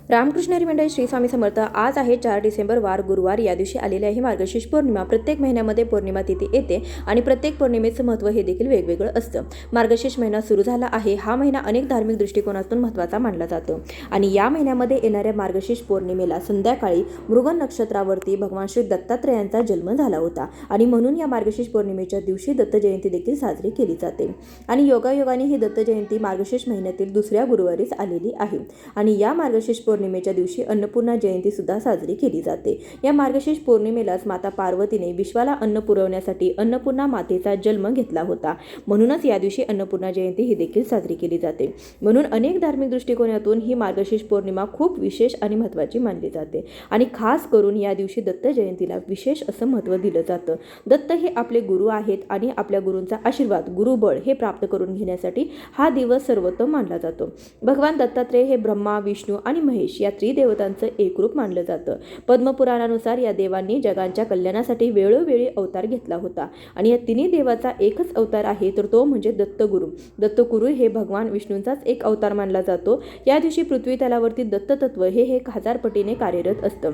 रामकृष्ण हरी मंडळी, श्री स्वामी समर्थ. आज आहे 4 डिसेंबर, वार गुरुवार. या दिवशी आलेली आहे मार्गशीर्ष पौर्णिमा. प्रत्येक महिन्यामध्ये पौर्णिमा तिथी येते आणि प्रत्येक पौर्णिमेचं महत्त्व हे देखील वेगवेगळं असतं. मार्गशीर्ष महिना सुरू झाला आहे. हा महिना अनेक धार्मिक दृष्टिकोनातून महत्त्वाचा मानला जातो आणि या महिन्यामध्ये येणाऱ्या मार्गशीर्ष पौर्णिमेला संध्याकाळी मृग नक्षत्रावरती भगवान श्री दत्तात्रेयांचा जन्म झाला होता आणि म्हणून या मार्गशीर्ष पौर्णिमेच्या दिवशी दत्त जयंती देखील साजरी केली जाते आणि योगायोगाने ही दत्त जयंती मार्गशीर्ष महिन्यातील दुसऱ्या गुरुवारीच आलेली आहे आणि या मार्गशीर्ष पौर्णिमेच्या दिवशी अन्नपूर्णा जयंती सुद्धा साजरी केली जाते. या मार्गशीर्ष पौर्णिमेलाच माता पार्वतीने विश्वाला अन्न पुरवण्यासाठी अन्नपूर्णा मातेचा जन्म घेतला होता. म्हणूनच या दिवशी अन्नपूर्णा जयंती ही देखील साजरी केली जाते. म्हणून अनेक धार्मिक दृष्टिकोनातून ही मार्गशीर्ष पौर्णिमा खूप विशेष आणि महत्त्वाची मानली जाते आणि खास करून या दिवशी दत्त जयंतीला विशेष असं महत्त्व दिलं जातं. दत्त हे आपले गुरु आहेत आणि आपल्या गुरूंचा आशीर्वाद, गुरुबळ हे प्राप्त करून घेण्यासाठी हा दिवस सर्वोत्तम मानला जातो. भगवान दत्तात्रेय हे ब्रह्मा, विष्णू आणि महेश या त्रिदेवतांचं एकरूप मानलं जातं. पद्मपुराणानुसार या देवांनी जगांच्या कल्याणासाठी वेळोवेळी अवतार घेतला होता आणि या तिन्ही देवाचा एकच अवतार आहे, तर तो म्हणजे दत्तगुरु. दत्तगुरु हे भगवान विष्णूंचाच एक अवतार मानला जातो. या दिवशी पृथ्वी तलावरती दत्ततत्व हे 1000 पटीने कार्यरत असतं.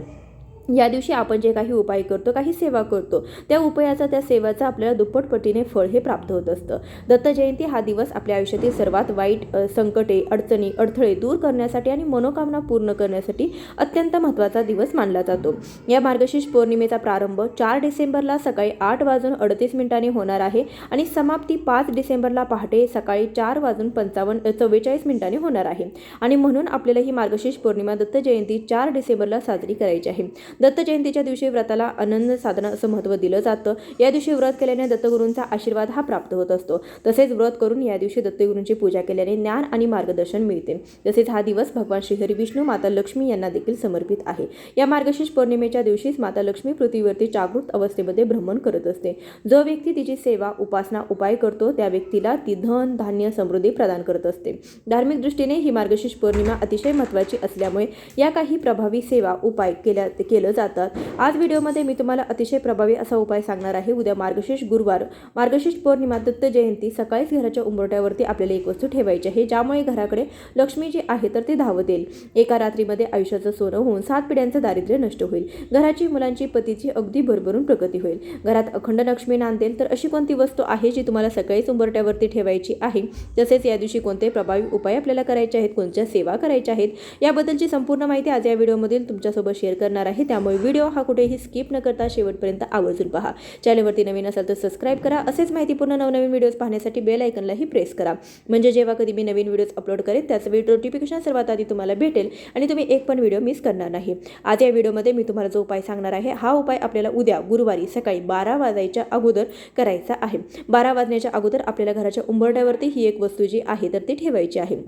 या दिवशी आपण जे काही उपाय करतो, काही सेवा करतो, त्या उपायाचा, त्या सेवाचा आपल्याला दुप्पट पटीने फळ हे प्राप्त होत असतं. दत्त जयंती हा दिवस आपल्या आयुष्यातील सर्वात वाईट संकटे, अडचणी, अडथळे दूर करण्यासाठी आणि मनोकामना पूर्ण करण्यासाठी अत्यंत महत्त्वाचा दिवस मानला जातो. या मार्गशीर्ष पौर्णिमेचा प्रारंभ 4 डिसेंबरला सकाळी 8:38 होणार आहे आणि समाप्ती 5 डिसेंबरला पहाटे सकाळी 4:44 होणार आहे आणि म्हणून आपल्याला ही मार्गशीर्ष पौर्णिमा दत्त जयंती 4 डिसेंबरला साजरी करायची आहे. दत्त जयंतीच्या दिवशी व्रताला अनन्य साधना असं महत्त्व दिलं जातं. या दिवशी व्रत केल्याने दत्तगुरूंचा आशीर्वाद हा प्राप्त होत असतो. तसेच व्रत करून या दिवशी दत्तगुरूंची पूजा केल्याने ज्ञान आणि मार्गदर्शन मिळते. तसेच हा दिवस भगवान श्रीहरी विष्णू, माता लक्ष्मी यांना देखील समर्पित आहे. या मार्गशीर्ष पौर्णिमेच्या दिवशीच माता लक्ष्मी पृथ्वीवरती जागृत अवस्थेमध्ये भ्रमण करत असते. जो व्यक्ती तिची सेवा, उपासना, उपाय करतो त्या व्यक्तीला ती धन, धान्य, समृद्धी प्रदान करत असते. धार्मिक दृष्टीने ही मार्गशीर्ष पौर्णिमा अतिशय महत्त्वाची असल्यामुळे या काही प्रभावी सेवा, उपाय केलं जातात. आज व्हिडिओमध्ये मी तुम्हाला अतिशय प्रभावी असा उपाय सांगणार आहे. उद्या मार्गशीर्ष गुरुवार, मार्गशीर्ष पौर्णिमा, दत्त जयंती. सकाळीच घराच्या उंबरठ्यावरती आपल्याला एक वस्तू ठेवायची आहे, ज्यामुळे घराकडे लक्ष्मी जी आहे तर ती धावत येईल. एका रात्रीमध्ये आयुष्याचं सोनं होऊन 7 पिढ्यांचं दारिद्र्य नष्ट होईल. घराची, मुलांची, पतीची अगदी भरभरून प्रगती होईल. घरात अखंड लक्ष्मी नांदेल. तर अशी कोणती वस्तू आहे जी तुम्हाला सकाळीच उंबरठ्यावरती ठेवायची आहे? तसेच या दिवशी कोणते प्रभावी उपाय आपल्याला करायचे आहेत, कोणत्या सेवा करायच्या आहेत, याबद्दलची संपूर्ण माहिती आज या व्हिडिओमधील तुमच्यासोबत शेअर करणार आहे. त्यामुळे व्हिडिओ हा कुठेही स्किप न करता शेवटपर्यंत आवर्जून पहा. चॅनलवरती नवीन असाल तर सबस्क्राईब करा. असेच माहितीपूर्ण नवनवीन व्हिडिओज पाहण्यासाठी बेल आयकनलाही प्रेस करा, म्हणजे जेव्हा कधी मी नवीन व्हिडिओज अपलोड करेन त्याचं व्हिडिओ नोटिफिकेशन सर्वात आधी तुम्हाला भेटेल आणि तुम्ही एक पण व्हिडिओ मिस करणार नाही. आज या व्हिडिओमध्ये मी तुम्हाला जो उपाय सांगणार आहे, हा उपाय आपल्याला उद्या गुरुवारी सकाळी 12 वाजायच्या अगोदर करायचा आहे. 12 वाजण्याच्या अगोदर आपल्याला घराच्या उंबरठ्यावरती ही एक वस्तू जी आहे तर ती ठेवायची आहे.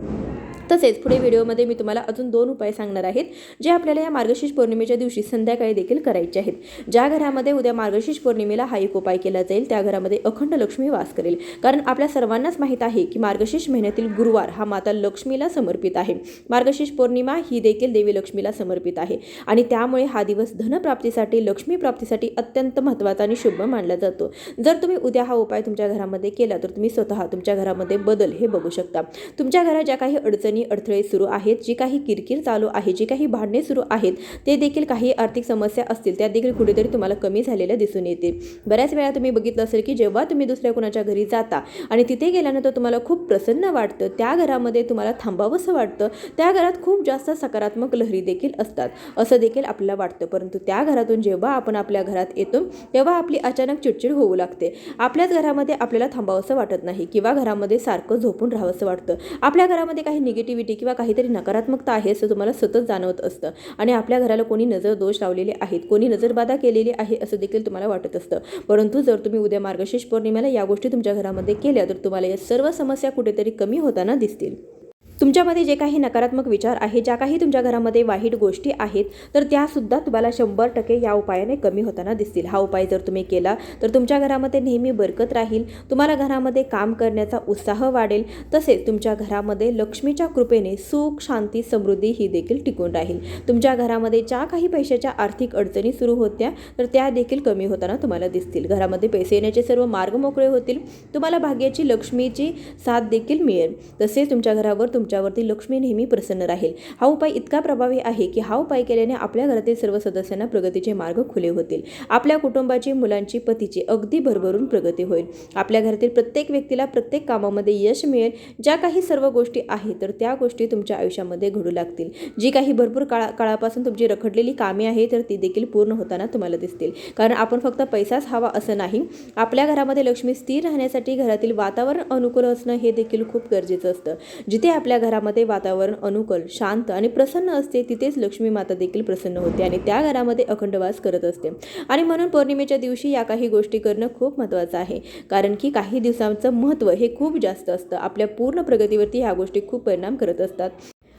तसेच पुढे व्हिडिओमध्ये मी तुम्हाला अजून 2 उपाय सांगणार आहेत, जे आपल्याला या मार्गशीर्ष पौर्णिमेच्या दिवशी संध्याकाळी देखील करायचे आहेत. ज्या घरामध्ये उद्या मार्गशीर्ष पौर्णिमेला हा एक उपाय केला जाईल त्या घरामध्ये अखंड लक्ष्मी वास करेल. कारण आपल्या सर्वांनाच माहीत आहे की मार्गशीर्ष महिन्यातील गुरुवार हा माता लक्ष्मीला समर्पित आहे. मार्गशीर्ष पौर्णिमा ही देखील देवी लक्ष्मीला समर्पित आहे आणि त्यामुळे हा दिवस धनप्राप्तीसाठी, लक्ष्मी प्राप्तीसाठी अत्यंत महत्त्वाचा आणि शुभ मानला जातो. जर तुम्ही उद्या हा उपाय तुमच्या घरामध्ये केला तर तुम्ही स्वतः तुमच्या घरामध्ये बदल हे बघू शकता. तुमच्या घरात ज्या काही अडचणी, अडथळे सुरू आहेत, जी काही किरकिर चालू आहे, जी काही भांडणे सुरू आहेत, ते देखील, काही आर्थिक समस्या असतील त्या देखील कुठेतरी तुम्हाला कमी झालेल्या दिसून येते. बऱ्याच वेळा तुम्ही बघितलं असेल की जेव्हा तुम्ही दुसऱ्या कोणाच्या घरी जाता आणि तिथे गेल्यानंतर तुम्हाला खूप प्रसन्न वाटतं, त्या घरामध्ये तुम्हाला थांबावंसं वाटतं, त्या घरात खूप जास्त सकारात्मक लहरी देखील असतात असं देखील आपल्याला वाटतं. परंतु त्या घरातून जेव्हा आपण आपल्या घरात येतो तेव्हा आपली अचानक चिडचिड होऊ लागते. आपल्याच घरामध्ये आपल्याला थांबावंसं वाटत नाही किंवा घरामध्ये सारखं झोपून राहावंसं वाटतं. आपल्या घरामध्ये काही निगेटिव्हिटी किंवा काहीतरी नकारात्मकता आहे असं तुम्हाला सतत जाणवत असतं आणि आपल्या घराला कोणी नजर दोष लावलेले आहेत, कोणी नजरबाधा केलेली आहे असं देखील तुम्हाला वाटत असतं. परंतु जर तुम्ही उद्या मार्गशीर्ष पौर्णिमेला या गोष्टी तुमच्या घरामध्ये केल्या तर तुम्हाला या सर्व समस्या कुठेतरी कमी होताना दिसतील. तुमच्यामध्ये जे काही नकारात्मक विचार आहेत, ज्या काही तुमच्या घरामध्ये वाईट गोष्टी आहेत, तर त्यासुद्धा तुम्हाला 100% या उपायाने कमी होताना दिसतील. हा उपाय जर तुम्ही केला तर तुमच्या घरामध्ये नेहमी बरकत राहील, तुम्हाला घरामध्ये काम करण्याचा उत्साह वाढेल. तसेच तुमच्या घरामध्ये लक्ष्मीच्या कृपेने सुख, शांती, समृद्धी ही देखील टिकून राहील. तुमच्या घरामध्ये ज्या काही पैशाच्या आर्थिक अडचणी सुरू होत्या तर त्या देखील कमी होताना तुम्हाला दिसतील. घरामध्ये पैसे येण्याचे सर्व मार्ग मोकळे होतील. तुम्हाला भाग्याची, लक्ष्मीची साथ देखील मिळेल. तसेच तुमच्या घरावर तुमच्यावरती लक्ष्मी नेहमी प्रसन्न राहील. हा उपाय इतका प्रभावी आहे की हा उपाय केल्याने आपल्या घरातील सर्व सदस्यांना प्रगतीचे मार्ग खुले होतील. आपल्या कुटुंबाची, मुलांची, पतीची अगदी भरभरून प्रगती होईल. आपल्या घरातील प्रत्येक व्यक्तीला प्रत्येक कामामध्ये यश मिळेल. ज्या काही सर्व गोष्टी आहेत तर त्या गोष्टी तुमच्या आयुष्यामध्ये घडू लागतील. जी काही भरपूर काळापासून तुमची रखडलेली कामे आहे तर ती देखील पूर्ण होताना तुम्हाला दिसतील. कारण आपण फक्त पैसाच हवा असं नाही, आपल्या घरामध्ये लक्ष्मी स्थिर राहण्यासाठी घरातील वातावरण अनुकूल असणं हे देखील खूप गरजेचं असतं. जिथे आपल्या घरामध्ये वातावरण अनुकूल, शांत आणि प्रसन्न असते तिथेच लक्ष्मी माता देखील प्रसन्न होते आणि त्या घरामध्ये अखंड वास करत असते. आणि म्हणून पौर्णिमेच्या दिवशी या काही गोष्टी करणं खूप महत्त्वाचं आहे. कारण की काही दिवसांचं महत्त्व हे खूप जास्त असतं. आपल्या पूर्ण प्रगतीवरती ह्या गोष्टी खूप परिणाम करत असतात.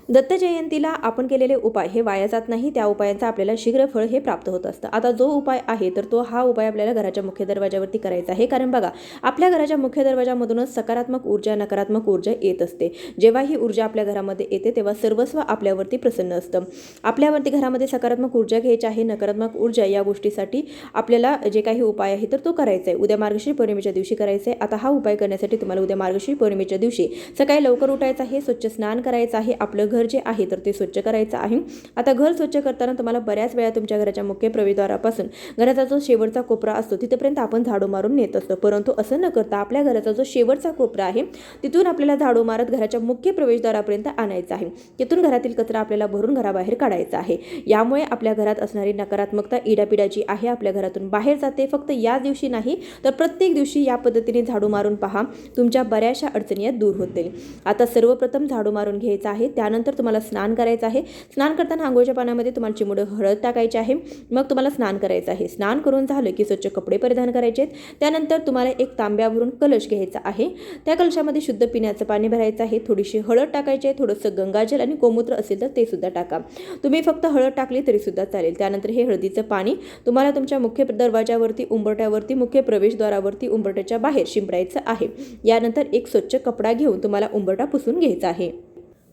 दत्त जयंतीला आपण केलेले उपाय हे वाया जात नाही. त्या उपायांचा आपल्याला शीघ्र फळ हे प्राप्त होत असतं. आता जो उपाय आहे तर हा उपाय आपल्याला घराच्या मुख्य दरवाजावरती करायचा आहे. कारण बघा, आपल्या घराच्या मुख्य दरवाजामधूनच सकारात्मक ऊर्जा, नकारात्मक ऊर्जा येत असते. जेव्हा ही ऊर्जा आपल्या घरामध्ये येते तेव्हा सर्वस्व आपल्यावरती प्रसन्न असतं. आपल्यावरती घरामध्ये सकारात्मक ऊर्जा घ्यायची आहे, नकारात्मक ऊर्जा या गोष्टीसाठी आपल्याला जे काही उपाय आहे तर तो करायचा आहे. उद्या मार्गशीर्ष पौर्णिमेच्या दिवशी करायचा आहे. आता हा उपाय करण्यासाठी तुम्हाला उद्या मार्गशीर्ष पौर्णिमेच्या दिवशी सकाळी लवकर उठायचं आहे, स्वच्छ स्नान करायचं आहे, आपलं घर जे आहे तर ते स्वच्छ करायचं आहे. आता घर स्वच्छ करताना तुम्हाला बऱ्याच वेळा तुमच्या घराच्या मुख्य प्रवेशद्वारापासून घराचा जो शेवटचा कोपरा असतो तिथपर्यंत आपण झाडू मारून नेत असतो. परंतु असं न करता आपल्या घराचा जो शेवटचा कोपरा आहे तिथून आपल्याला झाडू मारत घराच्या मुख्य प्रवेशद्वारापर्यंत आणायचं आहे. तिथून घरातील कचरा आपल्याला भरून घराबाहेर काढायचा आहे. यामुळे आपल्या घरात असणारी नकारात्मकता, इडापिडा जी आहे आपल्या घरातून बाहेर जाते. फक्त या दिवशी नाही तर प्रत्येक दिवशी या पद्धतीने झाडू मारून पहा, तुमच्या बऱ्याचशा अडचणी दूर होतील. आता सर्वप्रथम झाडू मारून घ्यायचं आहे. त्यानंतर तुम्हाला स्नान करायचं आहे. स्नान करताना आंघोळीच्या पाण्यामध्ये तुम्हाला चिमूटभर हळद टाकायची आहे. मग तुम्हाला स्नान करायचं आहे. स्नान करून झालं की स्वच्छ कपडे परिधान करायचे आहेत. त्यानंतर तुम्हाला एक तांब्यावरून कलश घ्यायचा आहे. त्या कलशामध्ये शुद्ध पिण्याचं पाणी भरायचं आहे. थोडीशी हळद टाकायची आहे. थोडंसं गंगाजल आणि गोमूत्र असेल तर ते सुद्धा टाका. तुम्ही फक्त हळद टाकली तरी सुद्धा चालेल. त्यानंतर हे हळदीचं पाणी तुम्हाला तुमच्या मुख्य दरवाजावरती, उंबरट्यावरती, मुख्य प्रवेशद्वारावरती, उंबरट्याच्या बाहेर शिंपडायचं आहे. यानंतर एक स्वच्छ कपडा घेऊन तुम्हाला उंबरटा पुसून घ्यायचा आहे.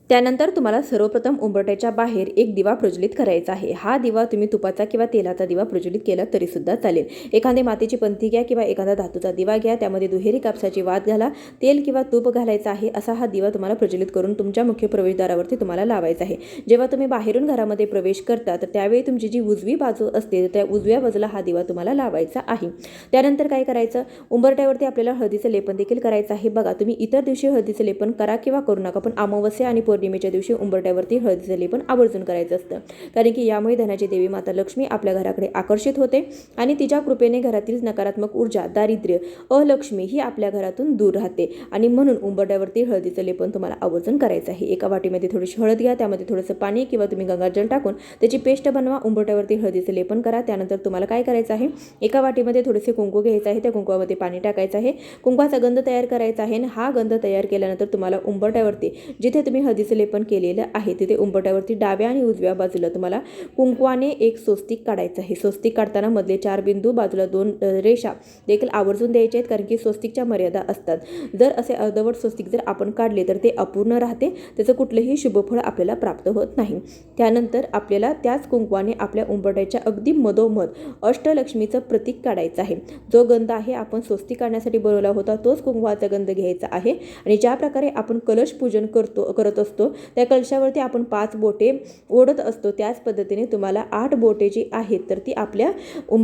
त्यानंतर तुम्हाला सर्वप्रथम उंबरट्याच्या बाहेर एक दिवा प्रज्वलित करायचा आहे. हा दिवा तुम्ही तुपाचा किंवा तेलाचा दिवा प्रज्वलित केला तरी सुद्धा चालेल. एखादी मातीची पंथी घ्या किंवा एखादा धातूचा दिवा घ्या, त्यामध्ये दुहेरी कापसाची वात घाला, तेल किंवा तूप घालायचं आहे. असा हा दिवा तुम्हाला प्रज्वलित करून तुमच्या मुख्य प्रवेशद्वारावरती तुम्हाला लावायचा आहे. जेव्हा तुम्ही बाहेरून घरामध्ये प्रवेश करता तर त्यावेळी तुमची जी उजवी बाजू असते त्या उजव्या बाजूला हा दिवा तुम्हाला लावायचा आहे. त्यानंतर काय करायचं, उंबरट्यावरती आपल्याला हळदीचं लेपन देखील करायचं आहे. बघा, तुम्ही इतर दिवशी हळदीचं लेपन करा किंवा करू नका, पण अमावस्या आणि पौर्णिमेच्या दिवशी उंबरट्यावरती हळदीचं लेपन आवर्जून करायचं असतं. कारण की यामुळे धनाची देवी माता लक्ष्मी आपल्या घराकडे आकर्षित होते आणि तिच्या कृपेने घरातील नकारात्मक ऊर्जा, दारिद्र्य, अलक्ष्मी ही आपल्या घरातून दूर राहते. आणि म्हणून उंबरट्यावरती हळदीचं लेपन तुम्हाला आवर्जून करायचं आहे. एका वाटीमध्ये थोडीशी हळद घ्या, त्यामध्ये थोडंसं पाणी किंवा तुम्ही गंगाजल टाकून त्याची पेस्ट बनवा. उंबरट्यावरती हळदीचं लेपन करा. त्यानंतर तुम्हाला काय करायचं आहे, एका वाटीमध्ये थोडेसे कुंकू घ्यायचं आहे. त्या कुंकवामध्ये पाणी टाकायचं आहे. कुंकवाचा गंध तयार करायचा आहे. हा गंध तयार केल्यानंतर तुम्हाला उंबरट्यावरती जिथे तुम्ही हळदीचं लेपन केलेलं आहे तिथे उंबरट्यावरती डाव्या आणि उजव्या बाजूला तुम्हाला कुंकवाने एक स्वस्तिक काढायचं आहे. स्वस्तिक काढताना मधले 4 बिंदू, बाजूला 2 रेषा देखील आवर्जून द्यायचे आहेत. कारण की स्वस्तिकच्या मर्यादा असतात. जर असे अर्धवट स्वस्तिक जर आपण काढले तर ते अपूर्ण राहते, त्याचं कुठलेही शुभफळ आपल्याला प्राप्त होत नाही. त्यानंतर आपल्याला त्याच कुंकवाने आपल्या उंबरट्याच्या अगदी मधोमध अष्टलक्ष्मीचं प्रतीक काढायचं आहे. जो गंध आहे आपण स्वस्तिक काढण्यासाठी बनवला होता तोच कुंकवाचा गंध घ्यायचा आहे. आणि ज्या प्रकारे आपण कलश पूजन करत असतो त्या कलशावरती आपण 5 बोटे ओढत असतो, त्याच पद्धतीने तुम्हाला 8 बोटे जी आहेत तर ती आपल्या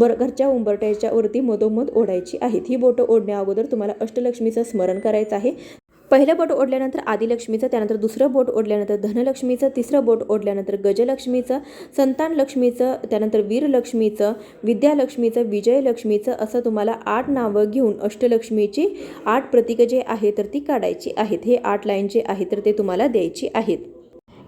घरच्या उंबरट्याच्या वरती मधोमध ओढायची आहेत. ही बोटं ओढण्या अगोदर तुम्हाला अष्टलक्ष्मीचं स्मरण करायचं आहे. पहिलं बोट ओढल्यानंतर आदिलक्ष्मीचं, त्यानंतर दुसरं बोट ओढल्यानंतर धनलक्ष्मीचं, तिसरं बोट ओढल्यानंतर गजलक्ष्मीचं, संतानलक्ष्मीचं, त्यानंतर वीरलक्ष्मीचं, विद्यालक्ष्मीचं, विजयलक्ष्मीचं असं तुम्हाला 8 नावं घेऊन अष्टलक्ष्मीची 8 प्रतीकं जे आहे तर ती काढायची आहेत. हे 8 लाईन जे आहे तर ते तुम्हाला द्यायची आहेत.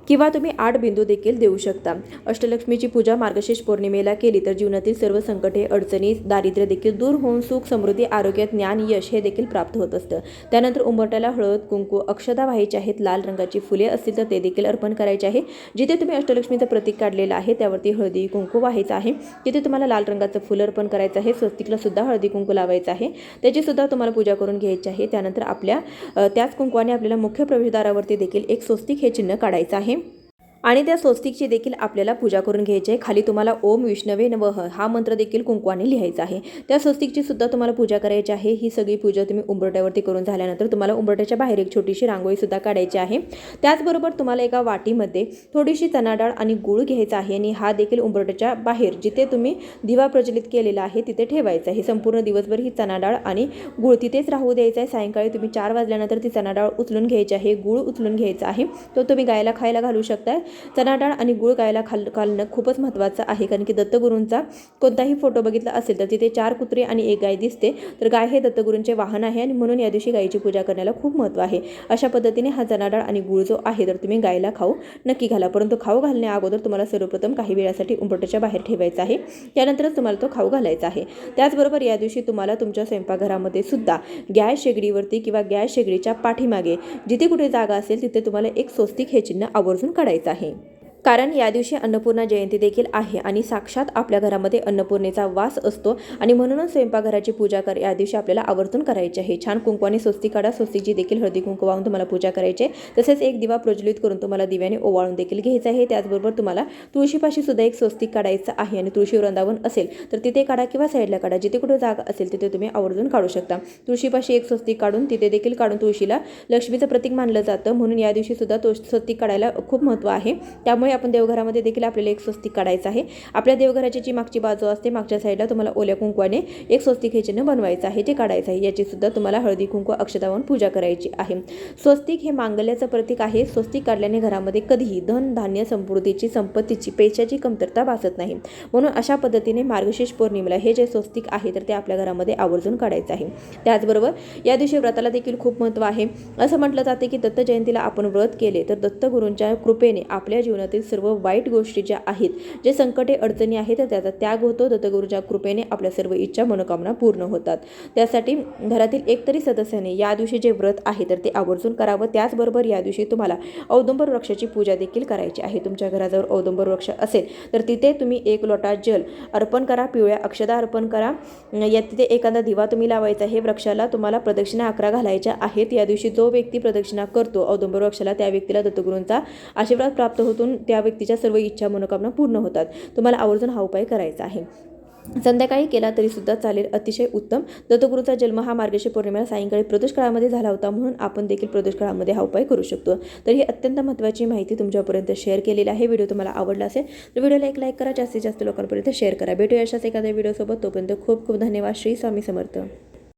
किंवा तुम्ही 8 बिंदू देखील देऊ शकता. अष्टलक्ष्मीची पूजा मार्गशीर्ष पौर्णिमेला केली तर जीवनातील सर्व संकटे, अडचणी, दारिद्र्य देखील दूर होऊन सुख, समृद्धी, आरोग्य, ज्ञान, यश हे देखील प्राप्त होत असतं. त्यानंतर उंबरट्याला हळद, कुंकू, अक्षता व्हायचे आहेत. लाल रंगाची फुले असतील तर ते देखील अर्पण करायचे आहे. जिथे तुम्ही अष्टलक्ष्मीचं प्रतीक काढलेलं आहे त्यावरती हळदी कुंकू व्हायचं आहे. तिथे तुम्हाला लाल रंगाचं फुल अर्पण करायचं आहे. स्वस्तिकला सुद्धा हळदी कुंकू लावायचं आहे. त्याची सुद्धा तुम्हाला पूजा करून घ्यायची आहे. त्यानंतर आपल्या त्याच कुंकवाने आपल्याला मुख्य प्रवेशद्वारावरती देखील एक स्वस्तिक हे चिन्ह काढायचं आहे. आणि त्या स्वस्तिकची देखील आपल्याला पूजा करून घ्यायची आहे। खाली तुम्हाला ओम विष्णवे नमः हा मंत्र देखील कुंकवाने लिहायचा आहे। त्या स्वस्तिकची सुद्धा तुम्हाला पूजा करायची आहे। ही सगळी पूजा तुम्ही उंबरट्यावरती करून झाल्यानंतर तुम्हाला उंबरट्याच्या बाहेर एक छोटीशी रांगोळी सुद्धा काढायची आहे। त्याचबरोबर तुम्हाला एका वाटीमध्ये थोडीशी चणा डाळ आणि गूळ घ्यायचा आहे आणि हा देखील उंबरट्याच्या बाहेर जिथे तुम्ही दिवा प्रज्वलित केलेला आहे तिथे ठेवायचा आहे। संपूर्ण दिवसभर ही चणा डाळ आणि गूळ तिथेच राहू द्यायचा आहे। सायंकाळी तुम्ही 4 वाजल्यानंतर ती चणा डाळ उचलून घ्यायची आहे, गूळ उचलून घ्यायचा आहे, तो तुम्ही गायला खायला घालू शकता। चणा डाळ आणि गूळ गायला घालणं खूपच महत्त्वाचं आहे, कारण की दत्तगुरूंचा कोणताही फोटो बघितला असेल तर तिथे 4 कुत्रे आणि 1 गाय दिसते, तर गाय हे दत्तगुरूंचे वाहन आहे आणि म्हणून या दिवशी गायीची पूजा करण्याला खूप महत्त्व आहे। अशा पद्धतीने हा चणा डाळ आणि गूळ जो आहे तर तुम्ही गायला खाऊ नक्की घाला, परंतु खाऊ घालण्या अगोदर तुम्हाला सर्वप्रथम काही वेळासाठी उंबरट्याच्या बाहेर ठेवायचा आहे, त्यानंतरच तुम्हाला तो खाऊ घालायचा आहे। त्याचबरोबर या दिवशी तुम्हाला तुमच्या स्वयंपाकघरामध्ये सुद्धा गॅस शेगडीवरती किंवा गॅस शेगडीच्या पाठीमागे जिथे कुठे जागा असेल तिथे तुम्हाला एक स्वस्तिक हे चिन्ह आवर्जून काढायचं आहे, कारण या दिवशी अन्नपूर्णा जयंती देखील आहे आणि साक्षात आपल्या घरामध्ये अन्नपूर्णेचा वास असतो आणि म्हणूनच स्वयंपाकघराची पूजा या दिवशी आपल्याला आवर्जून करायची आहे। छान कुंकवाने स्वस्तिक काढा, स्वस्तिकची देखील हळदी कुंकू वाहून तुम्हाला पूजा करायची आहे। तसेच एक दिवा प्रज्वलित करून तुम्हाला दिव्याने ओवाळून देखील घ्यायचं आहे। त्याचबरोबर तुम्हाला तुळशीपाशी सुद्धा एक स्वस्तिक काढायचं आहे आणि तुळशी वृंदावन असेल तर तिथे काढा किंवा साईडला काढा, जिथे कुठे जागा असेल तिथे तुम्ही आवर्जून काढू शकता। तुळशीपाशी एक स्वस्तिक काढून तिथे देखील काढून तुळशीला लक्ष्मीचं प्रतीक मानलं जातं, म्हणून या दिवशी सुद्धा स्वस्तिक काढायला खूप महत्त्व आहे। त्यामुळे आपण देवघरामध्ये देखील आपल्याला एक स्वस्तिक काढायचं आहे। आपल्या देवघराची जी मागची बाजू असते मागच्या साईडला तुम्हाला ओल्या कुंकवाने एक स्वस्तिक हे चिन्ह बनवायचं आहे, ते काढायचं आहे। याची सुद्धा तुम्हाला हळदी कुंकू अक्षता वाहून पूजा करायची आहे। स्वस्तिक हे मांगल्याचं प्रतीक आहे। स्वस्तिक काढल्याने घरामध्ये कधीही धन धान्य समृद्धीची संपत्तीची पैशाची कमतरता भासत नाही, म्हणून अशा पद्धतीने मार्गशीर्ष पौर्णिमेला हे जे स्वस्तिक आहे तर ते आपल्या घरामध्ये आवर्जून काढायचं आहे। त्याचबरोबर या दिवशी व्रताला देखील खूप महत्त्व आहे। असं म्हटलं जाते की दत्त जयंतीला आपण व्रत केले तर दत्तगुरूंच्या कृपेने आपल्या जीवनातील सर्व वाईट गोष्टी ज्या आहेत, जे संकटे अडचणी आहेत तर त्याचा त्याग होतो। दत्तगुरूच्या कृपेने आपल्या सर्व इच्छा मनोकामना पूर्ण होतात। त्यासाठी घरातील एकतरी सदस्याने या दिवशी जे व्रत आहे तर ते आवर्जून करावं। त्याचबरोबर या दिवशी तुम्हाला औदुंबर वृक्षाची पूजा देखील करायची आहे। तुमच्या घराजवळ औदुंबर वृक्ष असेल तर तिथे तुम्ही 1 लोटा जल अर्पण करा, पिवळ्या अक्षता अर्पण करा, या तिथे एखादा दिवा तुम्ही लावायचा आहे। वृक्षाला तुम्हाला प्रदक्षिणा 11 घालायच्या आहेत। या दिवशी जो व्यक्ती प्रदक्षिणा करतो औदुंबर वृक्षाला त्या व्यक्तीला दत्तगुरूंचा आशीर्वाद प्राप्त होतून त्या व्यक्तीच्या सर्व इच्छा मनोकामना पूर्ण होतात। तुम्हाला आवर्जून हा उपाय करायचा आहे। संध्याकाळी केला तरी सुद्धा चालेल, अतिशय उत्तम। दत्तगुरूचा जन्म हा मार्गशीर्ष पौर्णिमेला सायंकाळी प्रदोष काळामध्ये झाला होता, म्हणून आपण देखील प्रदोष काळामध्ये हा उपाय करू शकतो। तर ही अत्यंत महत्त्वाची माहिती तुमच्यापर्यंत शेअर केलेली आहे। व्हिडिओ तुम्हाला आवडला असेल तर व्हिडिओला एक लाईक करा, जास्तीत जास्त लोकांपर्यंत शेअर करा। भेटूया अशाच एखाद्या व्हिडिओसोबत, तोपर्यंत खूप खूप धन्यवाद। श्री स्वामी समर्थ।